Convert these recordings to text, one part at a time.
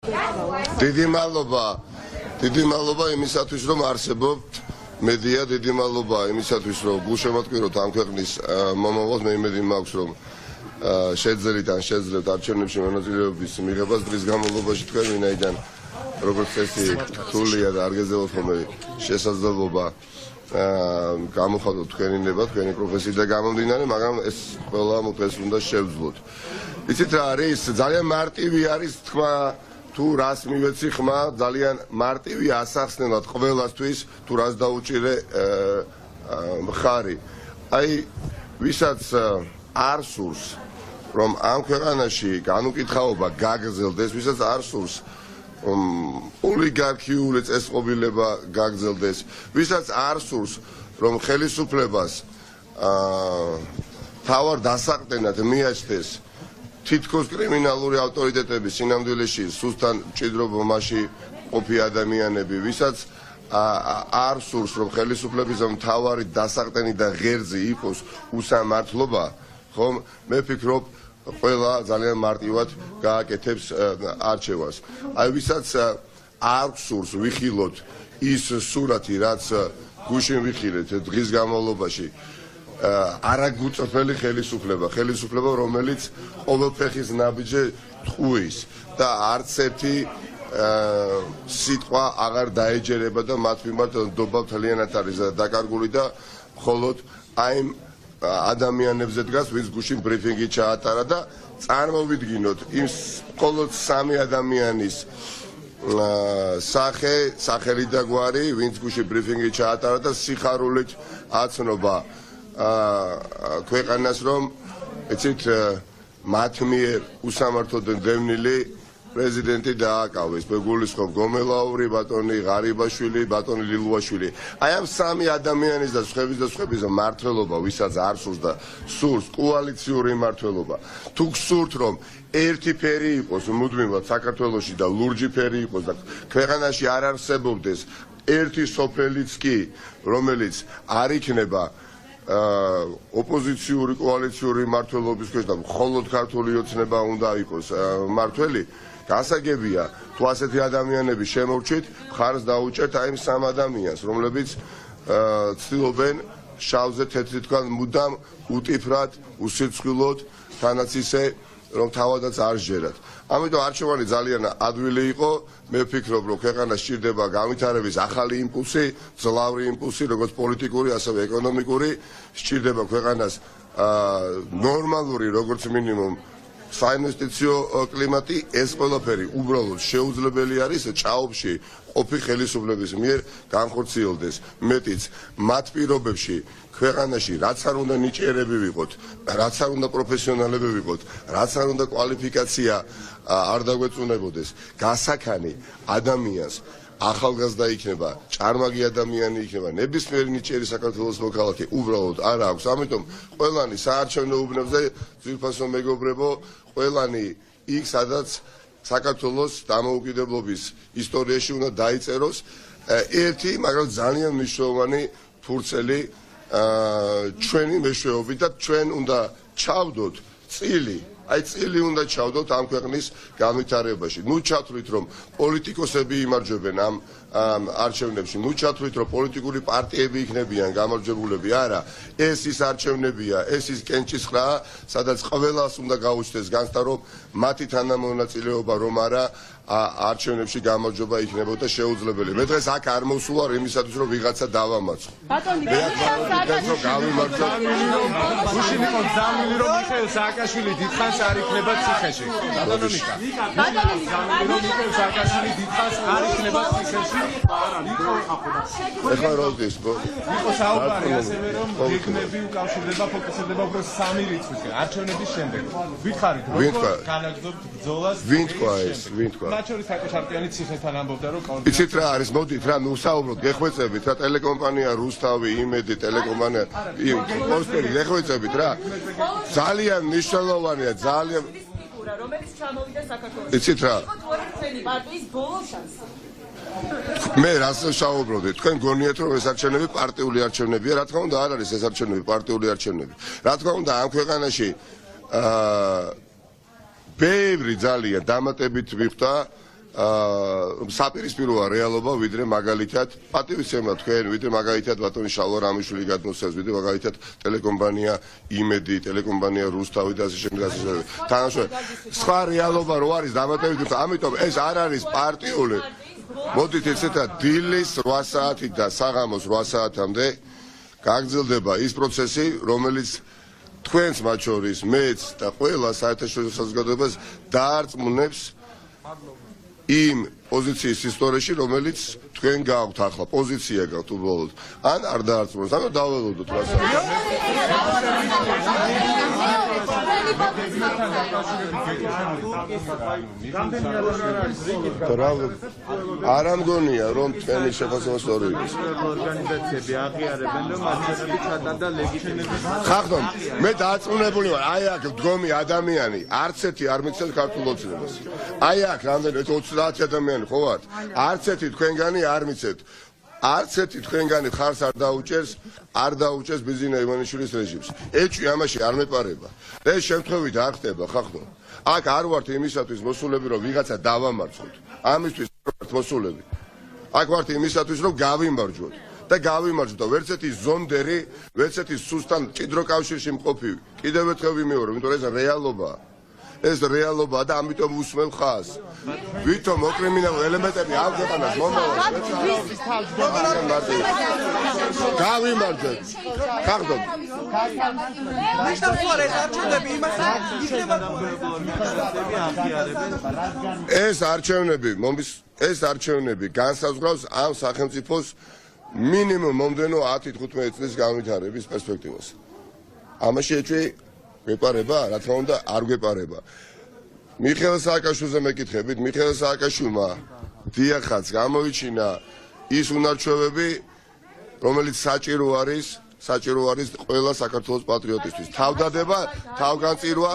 დიდი მადლობა იმისათვის რომ არსებობთ მედია, დიდი მადლობა იმისათვის რომ გულშემატკივრობთ ამ ქვეყნის მომავალს, მე იმედი მაქვს რომ შეძლებთ არჩევნებში მონაწილეობის მიღებას დღის განმავლობაში თქვენ ვინაიდან როგორც წესი რთულია და არ გეძლევთ ხოლმე შესაძლებლობა გამოხატოთ თქვენი ნება, თქვენი პროფესიიდან გამომდინარე, მაგრამ ეს ყველა დღეს უნდა შევძლოთ. იცით რა არის, ძალიან მარტივი არის თქმა, თუ რას მივეცი ხმა, ძალიან მარტივი ასახსნელად ყველასთვის, თუ რას დაუჭირე მხარი. აი, ვისაც არ სურს, რომ ამ ქვეყანაში განუკითხაობა გაგრძელდეს, ვისაც არ სურს ოლიგარქიული წესწყობილება გაგრძელდეს, ვისაც არ სურს, რომ ხელისუფლებას თავარ დასაყრდენად მიაჩნდეს თითქოს კრიმინალური ავტორიტეტები სინამდვილეში სუსტან მჭიდრობობაში ყოფი ადამიანები, ვისაც არ სურს, რომ ხელისუფლების მთავარი დასაყრდენი და ღერძი იყოს უსამართლობა, ხომ, მე ვფიქრობ, ყველა ძალიან მარტივად გააკეთებს არჩევას. აი, ვისაც არ სურს ვიხილოთ ის სურათი, რაც გუშინ ვიხილეთ დღის განმავლობაში, არაგუწრფელი ხელისუფლება, რომელიც ყოველფეხის ნაბიჯზე ტყუის და არც ერთი სიტყვა აღარ დაეჯერება და მათ მიმართ ნდობა მთლიანად არის დაკარგული და მხოლოდ აი ადამიანებზე დგას, ვინც გუშინ ბრიფინგი ჩაატარა და წარმოვიდგინოთ იმ მხოლოდ 3 ადამიანის სახელი და გვარი, ვინც გუშინ ბრიფინგი ჩაატარა და სიხარულით აცნობა ქვეყანას, რომ იცით მათ მიერ უსამართლოდ დევნილი პრეზიდენტი დააკავეს. მე გულისხმობ გომელაური, ბატონი ღარიბაშვილი, ბატონი ლილუაშვილი. აი ამ 3 ადამიანის და სხვების მმართველობა, ვისაც არ სურს და სურს კოალიციური მმართველობა. თუ გსურთ, რომ ერთი ფერი იყოს მუდმივად საქართველოში და ლურჯი ფერი იყოს და ქვეყანაში არ არსებობდეს ერთი სოფელიც კი, რომელიც არ იქნება ოპოზიციური კოალიციური მმართველობის ქვეშ და მხოლოდ ქართული ოცნება უნდა იყოს მმართველი, გასაგებია, თუ ასეთი ადამიანები შემორჩით, მხარს დაუჭერთ აი იმ 3 ადამიანს, რომლებიც ცდილობენ შავზე თეთრი თქვან მუდამ უტიფრად, უსიცხვილოდ, თანაც ისე, რომ თავადაც არ ჟერათ. ამიტომ არჩევანი ძალიან ადვილი იყო, მე ვფიქრობ, რომ ქვეყანას სჭირდება განვითარების ახალი იმპულსი, ძლავრი იმპულსი, როგორც პოლიტიკური, ასევე ეკონომიკური, სჭირდება ქვეყანას ნორმალური, როგორც მინიმუმ საინვესტიციო კლიმატი, ეს ყველაფერი უბრალოდ შეუძლებელი არის ჭაობში ყოფი ხელისუფლების მიერ განხორციელდეს. მეტიც მათ პირობებში ქვეყანაში რაც არ უნდა ნიჭიერები ვიყოთ, რაც არ უნდა პროფესიონალები ვიყოთ, რაც არ უნდა კვალიფიკაცია არ დაგვეწუნებოდეს, გასაქანი ადამიანს ახალგაზრდა იქნება, ჭარმაგი ადამიანი იქნება, ნებისმიერი ნიჭიერი საქართველოს მოქალაქე უბრალოდ არ აქვს. ამიტომ ყველანი საარჩევნო უბნებზე ძვირფასო მეგობრებო, ყველანი იქ სადაც საქართველოს დამოუკიდებლობის ისტორიაში უნდა დაიწეროს ერთი, მაგრამ ძალიან მნიშვნელოვანი ფურცელი ჩვენი მეშვეობით და ჩვენ უნდა ჩავდოთ წილი. აი წილი უნდა ჩავდოთ ამ ქვეყნის განვითარებაში. ნუ ჩათვლით, რომ პოლიტიკოსები იმარჯვებენ ამ არჩევნებში, ნუ ჩათვლით, რომ პოლიტიკური პარტიები იქნებიან გამარჯვებულები. არა, ეს ის არჩევნებია, ეს ის კენჭისყრაა, სადაც ყველას უნდა გაუჩნდეს განცდა, რომ მათი თანამონაწილეობა რომ არა არჩევნებში გამარჯვება იქნებოდა შეუძლებელი. მე დღეს აქ არ მოსულარ იმისათვის, რომ ვიღაცა დავამარცხო. ბატონი, გუშინ იყო ძამილი, რომ მიხეილ სააკაშვილი დიდხანს არ იქნება ციხეში. ბატონი მიკა. რომ მიხეილ სააკაშვილი დიდხანს არ იქნება ციხეში. ეხლა როდის, იყო საუბარი ასევე, რომ გეგმები უკავშირდება, ფოკუსირდება უბრალოდ 3 რიცხვისკენ არჩევნების შემდეგ. ვითხარით, როგორ განაგრძობთ ბრძოლას? ვინ თქვა ეს? მათ შორის საკუთარტიანი ციხესთან ამბობდა, რომ იცით რა არის, მოდით რა, ნუ საუბრობთ, გეხვეწებით რა, ტელეკომპანია რუსთავი, იმედი, ტელეკომპანია, პოსტერი, გეხვეწებით რა. ძალიან მნიშვნელოვანია, ძალიან რომელიც ჩამოვიდა საქართველოში. იცით რა? იყო თუ არა თქვენი პარტიის ბოლო შანსი. მე რას საუბრობთ? თქვენ გონიათ, რომ ეს არჩევნები პარტიული არჩევნებია? რა თქმა უნდა, არ არის ეს არჩევნები პარტიული არჩევნები. რა თქმა უნდა, ამ ქვეყანაში ბევრი ძალიან დამატებით მიხვდა საპირისპიროა რეალობა, ვიდრე მაგალითად პატივისცემა თქვენ, ვიდრე მაგალითად ბატონი შალვა რამიშვილი გადმოსცემს, ვიდრე მაგალითად ტელეკომპანია იმედი, ტელეკომპანია რუსთავი და ასე შემდეგ. თანაშემწე სხვა რეალობა რო არის დამატებით, ამიტომ ეს არ არის პარტიული. მოდით ესეთა დილის 8 საათით და საღამოს 8 საათამდე გაგრძელდება ის პროცესი, რომელიც თქვენს მათ შორის მეც და ყველა საერთაშორისო საზოგადოებას დაარწმუნებს იმ პოზიციის ისტორიაში, რომელიც თქვენ გააქვთ ახლა, პოზიცია გაქვთ უბრალოდ. ან არ დაარწმუნებს, ანუ დაველოდოთ რასაც. არ ამგონია, რომ თქვენი შეფასება სწორი იყოს. ორგანიზაციები აღიარებენ, რომ არჩევნები ჩატარდა ლეგიტიმურად. ხახტომ, მე დაარწმუნებული ვარ, აი აქ მდგომი ადამიანი, არც ერთი არ მიცემს ქართულ ოცნებას. აი აქ რამდენი 30 ადამიანი ხო ვართ? არც ერთი თქვენგანი არ მიცემთ. არც ერთი თქვენგანი ხარს არ დაუჭერს ბიზინა ივანიშვილის რეჟიმს. ეჭვი ამაში არ მეპარება. ეს შემთხვევით არ ხდება, ხახტო. აქ არ ვართ იმისათვის მოსულები, რომ ვიღაცა დავამარცხოთ. ამისთვის ვართ მოსულები. აქ ვართ იმისათვის, რომ გავიმარჯვოთ. და გავიმარჯვოთ. ვერც ერთი ზონდერი, ვერც ერთი სუსტან ჭიდრო კავშირში მყოფი. კიდევ ერთხელ ვიმეორებ, იმიტომ რომ ეს რეალობაა. ეს რეალობაა და ამიტომ უსმენ ხაზს. ვითომ მოკრიმინალო ელემენტები არ ქვეყანას მომავალს. გავიმარჯვეთ. ხახტო. ეს არჩევნები განსაზღვრავს ამ სახელმწიფოს მინიმუმ მომდენო 10-15 წლის განვითარების პერსპექტივას. ამაში ეჭვი გვეპარება, რა თქმა უნდა, არ გვეპარება. მიხეილ სააკაშვილზე მეკითხებით, მიხეილ სააკაშვილმა დიახაც გამოიჩინა ის უნარჩვევები, რომელიც საჭირო არის ყველა საქართველოს პატრიოტისთვის. თავდადება, თავგანწირვა.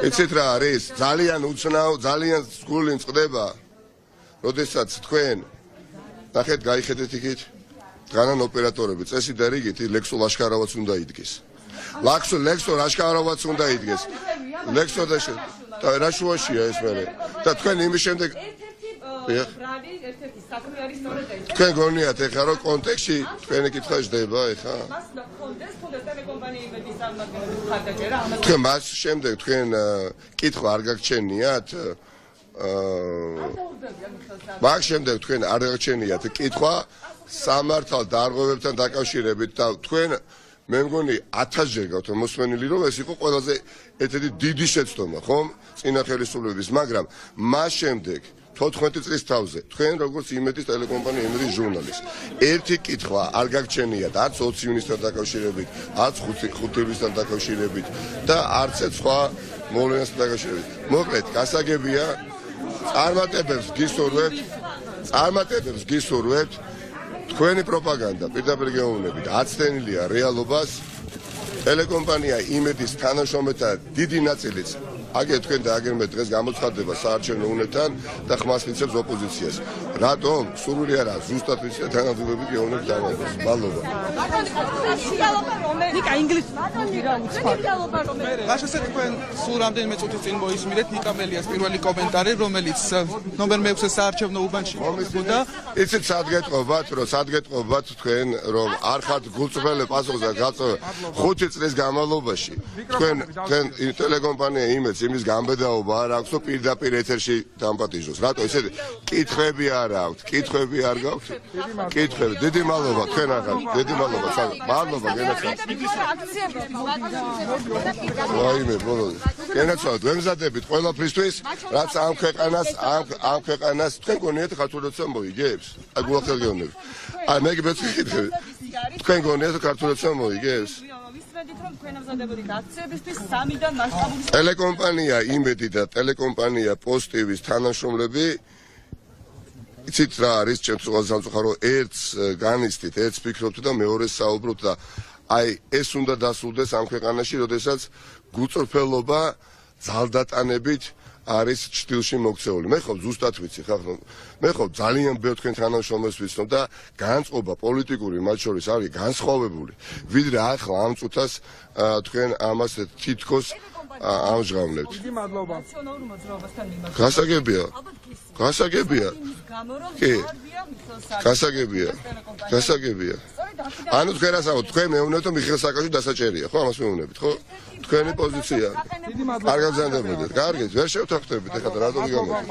იცით რა არის? ძალიან უცნაო, ძალიან სგული წყდება, როდესაც თქვენ ნახეთ, გაიხედეთ იქით განან ოპერატორები, წესი და რიგით ლექსო ლაშქარავაც უნდა იდგეს. ლექსო ლაშქარავაც უნდა იდგეს. ლექსო და რა შუაშია ეს მერე? და თქვენ იმის შემდეგ თქვენ გონიათ ეხლა რომ კონტექსტში თქვენი კითხვა ჯდება ეხლა? თქვენ მას შემდეგ თქვენ კითხვა არ გაგჩენიათ? მაგ შემდეგ თქვენ არ გაგჩენიათ კითხვა სამართალ დარღვევებთან დაკავშირებით და თქვენ მე მგონი 1000-ჯერ გაქვთ მოსმენილი, რომ ეს იყო ყველაზე ერთ-ერთი დიდი შეცდომა, ხომ? წინა ხელისუფლების, მაგრამ მას შემდეგ 14 წლის თავზე თქვენ როგორც იმედის ტელეკომპანია იმედის ჟურნალისტი ერთი კითხვა არ გაგჩენიათ არც 20 ივნისთან დაკავშირებით, არც 5 ივლისთან დაკავშირებით და არც სხვა მოვლენასთან დაკავშირებით. მოკლედ, გასაგებია წარმატებებს გისურვებთ თქვენი პროპაგანდა პირდაპირ გეუბნებით აცდენილია რეალობას. ტელეკომპანია იმედის თანაშრომეთა დიდი ნაწილიც აგერ თქვენ და აგერ მე დღეს გამოცხადდება საარჩევნო უნებთან და ხმას მიცემს ოპოზიციას. რატომ? სურვილი არა, ზუსტად ვიცი თანამდებობები გეუბნებით დამალოს. მადლობა. ნიკა ინგლისური რა უცხოა. გაშესეთ თქვენ სულ რამდენიმე წუთის წინ მოისმინეთ ნიკა მელიას პირველი კომენტარი, რომელიც ნომერ 6-ე საარჩევნო უბანში მოხდა. იცით სად გეტყობათ თქვენ რომ არ ხართ გულწრფელი პასუხზე გაწევა 5 წლის განმავლობაში თქვენ ტელეკომპანია იმედს იმის გამბედაობა არ აქვს, რომ პირდაპირ ეთერში დამპატიჟოს. რატო ესეთი კითხვები არ აქვს? კითხვები არ გაქვთ? კითხვები. დიდი მადლობა თქვენ ახალ. დიდი მადლობა. მადლობა გენაცვალეთ. ვაიმე ბოლოს. გენაცვალეთ. ვემზადებით ყველაფრისთვის, რაც ამ ქვეყანას თქვენ გონიათ ქართულოცა მოიგებს? აი გულახელგეოვნები. აი მე გიბეჭდები. თქვენ გონიათ ქართულოცა მოიგებს? ტელეკომპანია იმედი და ტელეკომპანია პოზიტივის თანამშრომლები იცით რა არის ჩემს სამწუხარო ერთს განიცდით, ერთს ფიქრობთ და მეორეს საუბრობთ და აი ეს უნდა დასრულდეს ამ ქვეყანაში, როდესაც გულწრფელობა ძალდატანებით არის ჭრილში მოქცეული. მე ხო ზუსტად ვიცი ხახტო. მე ხო ძალიან ბევრ თქვენ თანამშრომლებს ვიცნობ და განწყობა პოლიტიკური მათ შორის არის განსხვავებული. ვიდრე ახლა ამ წუთას თქვენ ამას თითქოს ამჟღავნებთ. დიდი მადლობა. ნაციონალურ მოძრაობასთან მიმართებით. გასაგებია. გასაგებია. კი. გასაგებია. გასაგებია. ანუ თქვენ ასაუბრეთ, თქვენ მეუბნებთ, რომ მიხეილ სააკაშვილი დასაჭერია, ხო? ამას მეუბნებით, ხო? თქვენი პოზიცია. დიდი მადლობა. არ გაგზავნებოდეთ. კარგი, ვერ შევთანხმდებით, ეხლა რატომ გიგამოთ?